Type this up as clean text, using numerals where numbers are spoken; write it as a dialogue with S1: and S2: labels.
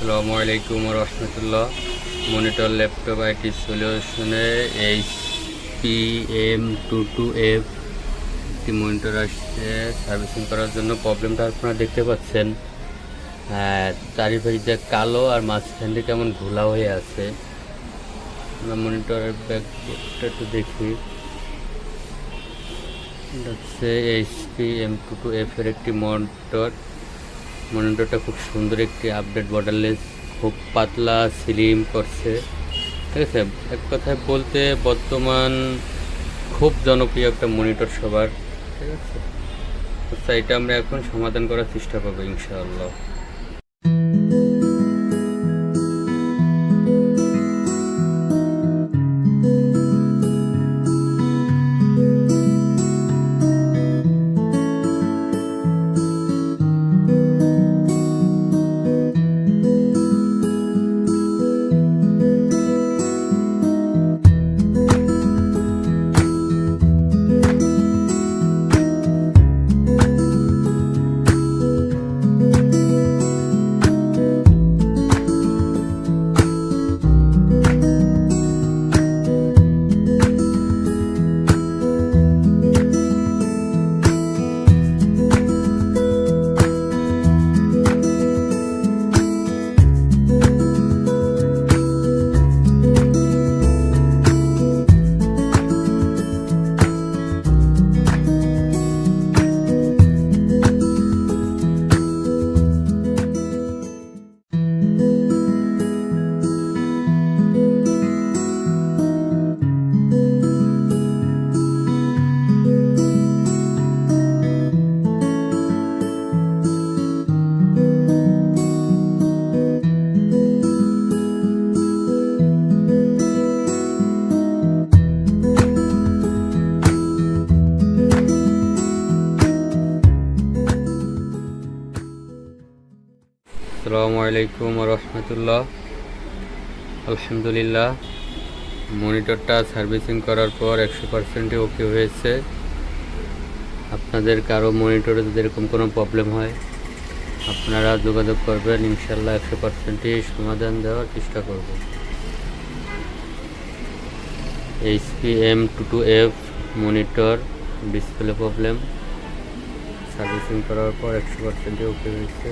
S1: আসসালামু আলাইকুম রহমতুল্লাহ। Monitor laptop IT সলিউশনে HP-M22F একটি মনিটর আসছে সার্ভিসিং করার জন্য। প্রবলেমটা আপনারা দেখতে পাচ্ছেন, চারিপাশে কালো আর মাঝখান দিয়ে কেমন ঘোলা হয়ে আছে। আমরা মনিটরের ব্যাকবোর্ডটা একটু দেখি। হচ্ছে HP-M22F এর একটি মনিটরটা খুব সুন্দর, একটি আপডেট বর্ডারলেস, খুব পাতলা স্লিম করছে। ঠিক আছে, এক কথায় বলতে বর্তমান খুব জনপ্রিয় একটা মনিটর সবার। ঠিক আছে, তো এটা আমরা এখন সমাধান করার চেষ্টা করবো ইনশাআল্লাহ। আসসালামু আলাইকুম রহমতুল্লাহ। আলহামদুলিল্লাহ, মনিটরটা সার্ভিসিং করার পর 100% ওকে হয়েছে। আপনাদের কারো মনিটরে যদি এরকম কোনো প্রবলেম হয় আপনারা যোগাযোগ করবেন, ইনশাল্লাহ 100%ই সমাধান দেওয়ার চেষ্টা করব। HP-M22F monitor display problem servicing করার পর 100% ওকে হয়েছে।